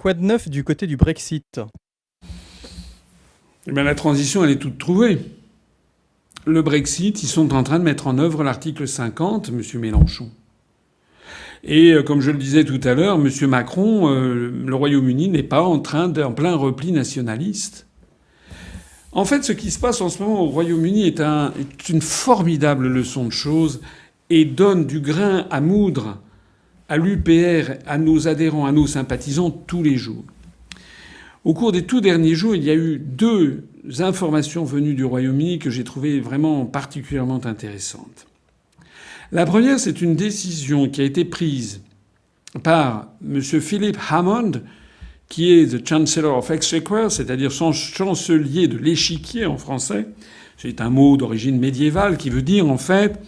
Quoi de neuf du côté du Brexit? Eh bien, la transition, elle est toute trouvée. Le Brexit, ils sont en train de mettre en œuvre l'article 50, M. Mélenchon. Et comme je le disais tout à l'heure, M. Macron, le Royaume-Uni n'est pas en plein repli nationaliste. En fait, ce qui se passe en ce moment au Royaume-Uni est une formidable leçon de choses et donne du grain à moudre à l'UPR, à nos adhérents, à nos sympathisants tous les jours. Au cours des tout derniers jours, il y a eu deux informations venues du Royaume-Uni que j'ai trouvées vraiment particulièrement intéressantes. La première, c'est une décision qui a été prise par M. Philip Hammond, qui est the Chancellor of Exchequer, c'est-à-dire son chancelier de l'échiquier en français. C'est un mot d'origine médiévale qui veut dire en fait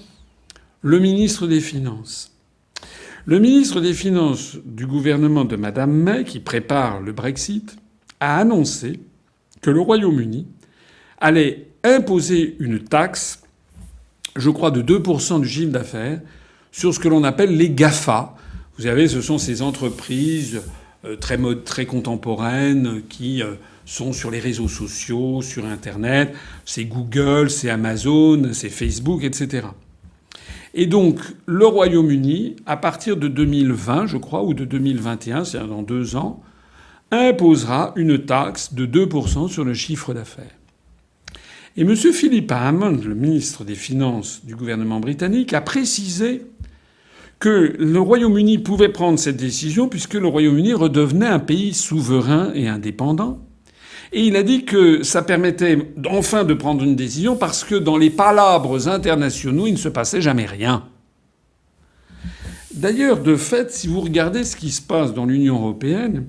le ministre des Finances. Le ministre des Finances du gouvernement de Mme May, qui prépare le Brexit, a annoncé que le Royaume-Uni allait imposer une taxe, je crois de 2% du chiffre d'affaires, sur ce que l'on appelle les GAFA. Vous savez, ce sont ces entreprises très contemporaines qui sont sur les réseaux sociaux, sur Internet. C'est Google, c'est Amazon, c'est Facebook, etc. Et donc, le Royaume-Uni, à partir de 2020, je crois, ou de 2021, c'est-à-dire dans 2 ans, imposera une taxe de 2% sur le chiffre d'affaires. Et M. Philip Hammond, le ministre des Finances du gouvernement britannique, a précisé que le Royaume-Uni pouvait prendre cette décision puisque le Royaume-Uni redevenait un pays souverain et indépendant. Et il a dit que ça permettait enfin de prendre une décision parce que dans les palabres internationaux, il ne se passait jamais rien. D'ailleurs, de fait, si vous regardez ce qui se passe dans l'Union européenne,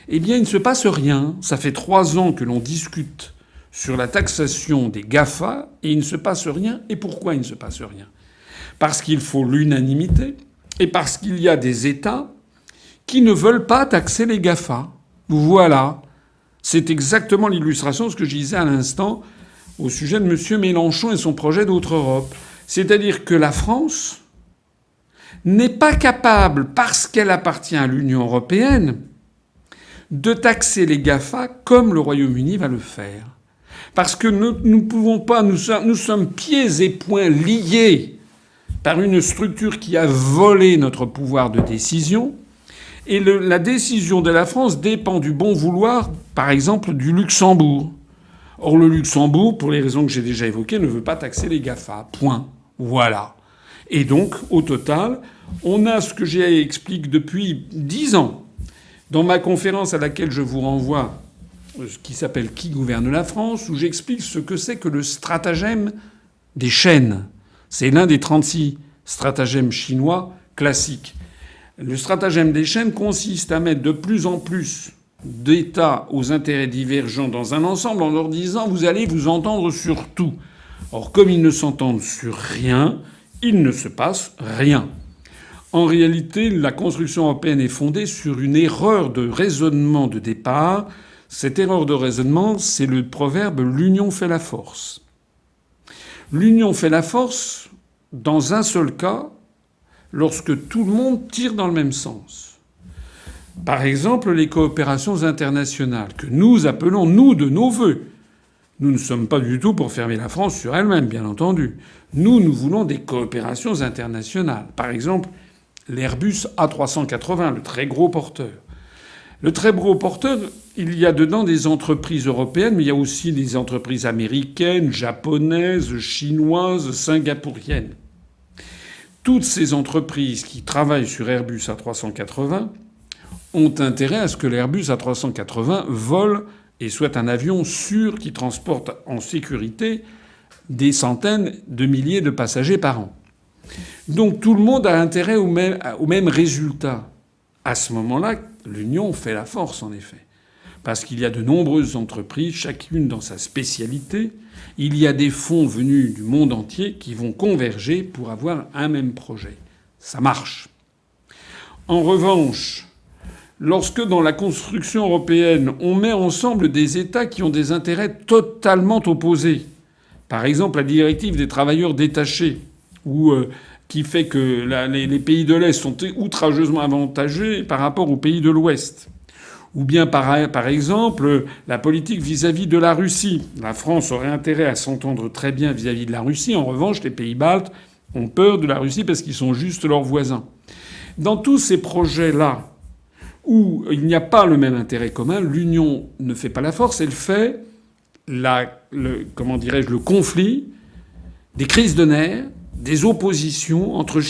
eh bien, il ne se passe rien. Ça fait 3 ans que l'on discute sur la taxation des GAFA et il ne se passe rien. Et pourquoi il ne se passe rien ? Parce qu'il faut l'unanimité et parce qu'il y a des États qui ne veulent pas taxer les GAFA. Voilà. C'est exactement l'illustration de ce que je disais à l'instant au sujet de M. Mélenchon et son projet d'Autre Europe. C'est-à-dire que la France n'est pas capable, parce qu'elle appartient à l'Union européenne, de taxer les GAFA comme le Royaume-Uni va le faire. Parce que nous ne pouvons pas, nous sommes pieds et poings liés par une structure qui a volé notre pouvoir de décision. Et la décision de la France dépend du bon vouloir, par exemple, du Luxembourg. Or, le Luxembourg, pour les raisons que j'ai déjà évoquées, ne veut pas taxer les GAFA. Point. Voilà. Et donc, au total, on a ce que j'ai expliqué depuis 10 ans dans ma conférence à laquelle je vous renvoie, qui s'appelle Qui gouverne la France, où j'explique ce que c'est que le stratagème des chaînes. C'est l'un des 36 stratagèmes chinois classiques. Le stratagème des chaînes consiste à mettre de plus en plus d'États aux intérêts divergents dans un ensemble en leur disant vous allez vous entendre sur tout. Or, comme ils ne s'entendent sur rien, il ne se passe rien. En réalité, la construction européenne est fondée sur une erreur de raisonnement de départ. Cette erreur de raisonnement, c'est le proverbe l'union fait la force. L'union fait la force dans un seul cas, lorsque tout le monde tire dans le même sens. Par exemple, les coopérations internationales, que nous appelons, nous, de nos vœux. Nous ne sommes pas du tout pour fermer la France sur elle-même, bien entendu. Nous voulons des coopérations internationales. Par exemple, l'Airbus A380, le très gros porteur. Le très gros porteur, il y a dedans des entreprises européennes, mais il y a aussi des entreprises américaines, japonaises, chinoises, singapouriennes. Toutes ces entreprises qui travaillent sur Airbus A380 ont intérêt à ce que l'Airbus A380 vole et soit un avion sûr qui transporte en sécurité des centaines de milliers de passagers par an. Donc tout le monde a intérêt au même résultat. À ce moment-là, l'union fait la force, en effet. Parce qu'il y a de nombreuses entreprises, chacune dans sa spécialité. Il y a des fonds venus du monde entier qui vont converger pour avoir un même projet. Ça marche. En revanche, lorsque dans la construction européenne, on met ensemble des États qui ont des intérêts totalement opposés, par exemple la directive des travailleurs détachés, qui fait que les pays de l'Est sont outrageusement avantagés par rapport aux pays de l'Ouest, Ou bien, par exemple, la politique vis-à-vis de la Russie. La France aurait intérêt à s'entendre très bien vis-à-vis de la Russie. En revanche, les pays baltes ont peur de la Russie parce qu'ils sont juste leurs voisins. Dans tous ces projets-là, où il n'y a pas le même intérêt commun, l'union ne fait pas la force, elle fait le conflit, des crises de nerfs, des oppositions entre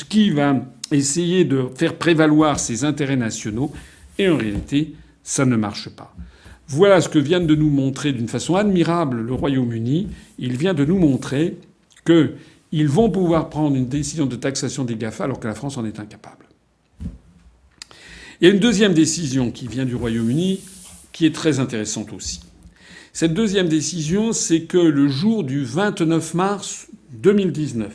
qui va essayer de faire prévaloir ses intérêts nationaux, et en réalité, ça ne marche pas. Voilà ce que vient de nous montrer d'une façon admirable le Royaume-Uni. Il vient de nous montrer qu'ils vont pouvoir prendre une décision de taxation des GAFA alors que la France en est incapable. Il y a une deuxième décision qui vient du Royaume-Uni qui est très intéressante aussi. Cette deuxième décision, c'est que le jour du 29 mars 2019,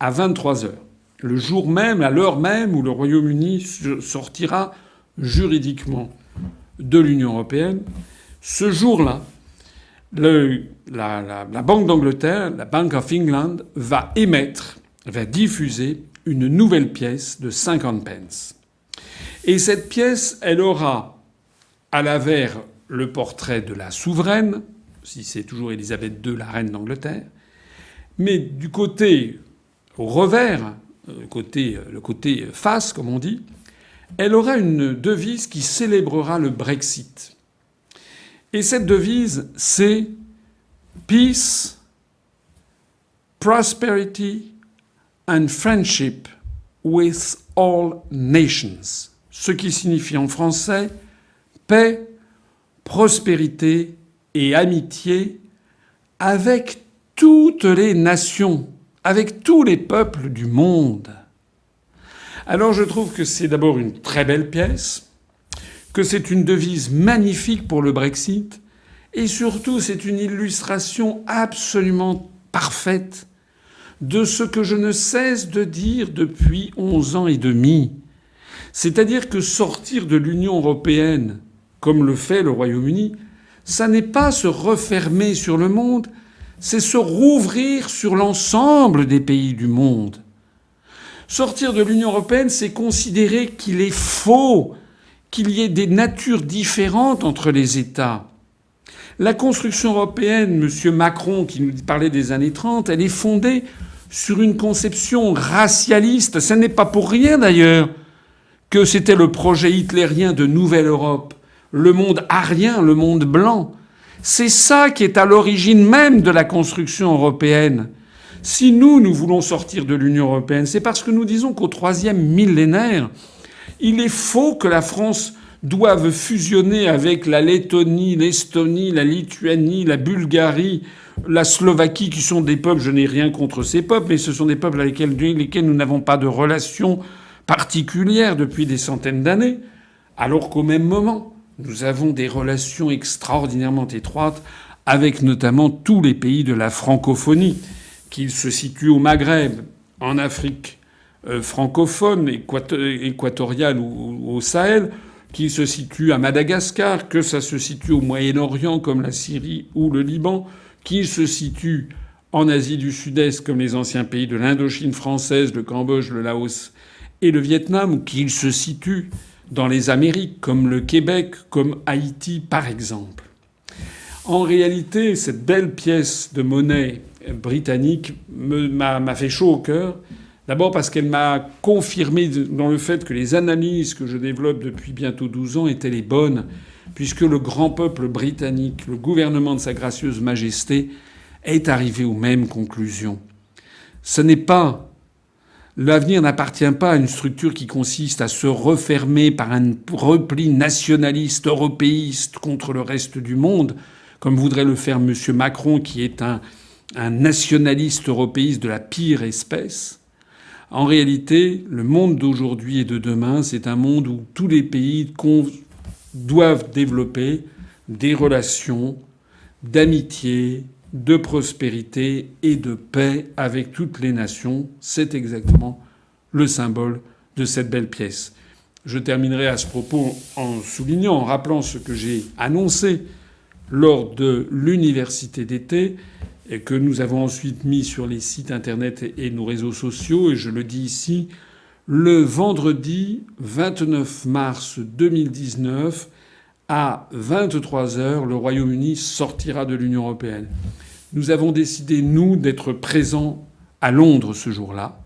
à 23 heures, le jour même, à l'heure même où le Royaume-Uni sortira juridiquement de l'Union européenne, ce jour-là, la Banque d'Angleterre, la Bank of England, va diffuser une nouvelle pièce de 50 pence. Et cette pièce, elle aura à l'avers le portrait de la souveraine, si c'est toujours Élisabeth II, la reine d'Angleterre, mais du côté au revers, le côté face, comme on dit, elle aura une devise qui célébrera le Brexit. Et cette devise, c'est Peace, Prosperity and Friendship with all nations. Ce qui signifie en français paix, prospérité et amitié avec toutes les nations, avec tous les peuples du monde. Alors je trouve que c'est d'abord une très belle pièce, que c'est une devise magnifique pour le Brexit, et surtout c'est une illustration absolument parfaite de ce que je ne cesse de dire depuis 11 ans et demi. C'est-à-dire que sortir de l'Union européenne, comme le fait le Royaume-Uni, ça n'est pas se refermer sur le monde, c'est se rouvrir sur l'ensemble des pays du monde. Sortir de l'Union européenne, c'est considérer qu'il est faux qu'il y ait des natures différentes entre les États. La construction européenne, M. Macron, qui nous parlait des années 30, elle est fondée sur une conception racialiste. Ce n'est pas pour rien, d'ailleurs, que c'était le projet hitlérien de Nouvelle Europe. Le monde arien, le monde blanc. C'est ça qui est à l'origine même de la construction européenne. Si nous voulons sortir de l'Union européenne, c'est parce que nous disons qu'au troisième millénaire, il est faux que la France doive fusionner avec la Lettonie, l'Estonie, la Lituanie, la Bulgarie, la Slovaquie, qui sont des peuples, je n'ai rien contre ces peuples, mais ce sont des peuples avec lesquels nous n'avons pas de relation particulière depuis des centaines d'années, alors qu'au même moment, nous avons des relations extraordinairement étroites avec notamment tous les pays de la francophonie, qu'ils se situent au Maghreb, en Afrique francophone, équatoriale ou au Sahel, qu'ils se situent à Madagascar, que ça se situe au Moyen-Orient comme la Syrie ou le Liban, qu'ils se situent en Asie du Sud-Est comme les anciens pays de l'Indochine française, le Cambodge, le Laos et le Vietnam, ou qu'ils se situent dans les Amériques comme le Québec, comme Haïti par exemple. En réalité, cette belle pièce de monnaie britannique m'a fait chaud au cœur. D'abord parce qu'elle m'a confirmé dans le fait que les analyses que je développe depuis bientôt 12 ans étaient les bonnes, puisque le grand peuple britannique, le gouvernement de Sa Gracieuse Majesté, est arrivé aux mêmes conclusions. L'avenir n'appartient pas à une structure qui consiste à se refermer par un repli nationaliste, européiste contre le reste du monde, comme voudrait le faire M. Macron, qui est un nationaliste européiste de la pire espèce. En réalité, le monde d'aujourd'hui et de demain, c'est un monde où tous les pays doivent développer des relations d'amitié, de prospérité et de paix avec toutes les nations. C'est exactement le symbole de cette belle pièce. Je terminerai à ce propos en soulignant, en rappelant ce que j'ai annoncé lors de l'université d'été, et que nous avons ensuite mis sur les sites internet et nos réseaux sociaux. Et je le dis ici, Le vendredi 29 mars 2019, à 23 heures, le Royaume-Uni sortira de l'Union européenne. Nous avons décidé, nous, d'être présents à Londres ce jour-là.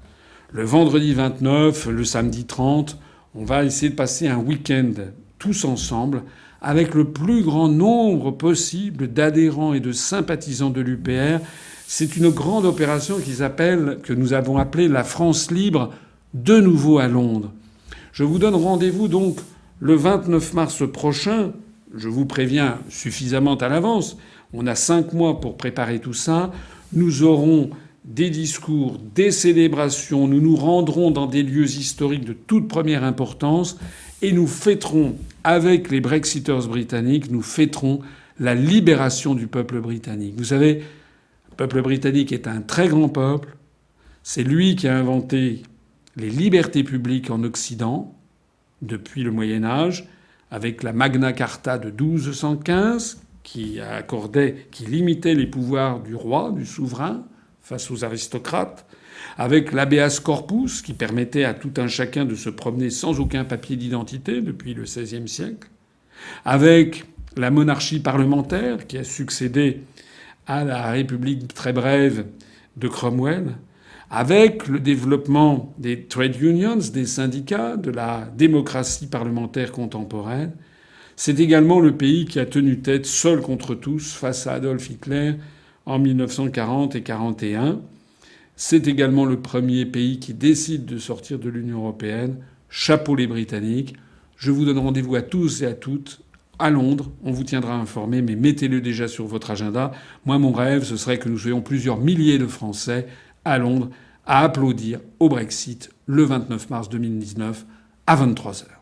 Le vendredi 29, le samedi 30, on va essayer de passer un week-end tous ensemble avec le plus grand nombre possible d'adhérents et de sympathisants de l'UPR. C'est une grande opération que nous avons appelée la France libre, de nouveau à Londres. Je vous donne rendez-vous donc le 29 mars prochain. Je vous préviens suffisamment à l'avance. On a 5 mois pour préparer tout ça. Nous aurons des discours, des célébrations. Nous nous rendrons dans des lieux historiques de toute première importance. Et nous fêterons, avec les Brexiters britanniques, nous fêterons la libération du peuple britannique. Vous savez, le peuple britannique est un très grand peuple. C'est lui qui a inventé les libertés publiques en Occident depuis le Moyen Âge, avec la Magna Carta de 1215, qui limitait les pouvoirs du roi, du souverain, face aux aristocrates, avec l'habeas corpus, qui permettait à tout un chacun de se promener sans aucun papier d'identité depuis le XVIe siècle, avec la monarchie parlementaire, qui a succédé à la République très brève de Cromwell, avec le développement des trade unions, des syndicats, de la démocratie parlementaire contemporaine. C'est également le pays qui a tenu tête seul contre tous face à Adolf Hitler en 1940 et 1941. C'est également le premier pays qui décide de sortir de l'Union européenne. Chapeau les Britanniques. Je vous donne rendez-vous à tous et à toutes à Londres. On vous tiendra informé, mais mettez-le déjà sur votre agenda. Moi, mon rêve, ce serait que nous soyons plusieurs milliers de Français à Londres à applaudir au Brexit le 29 mars 2019 à 23 heures.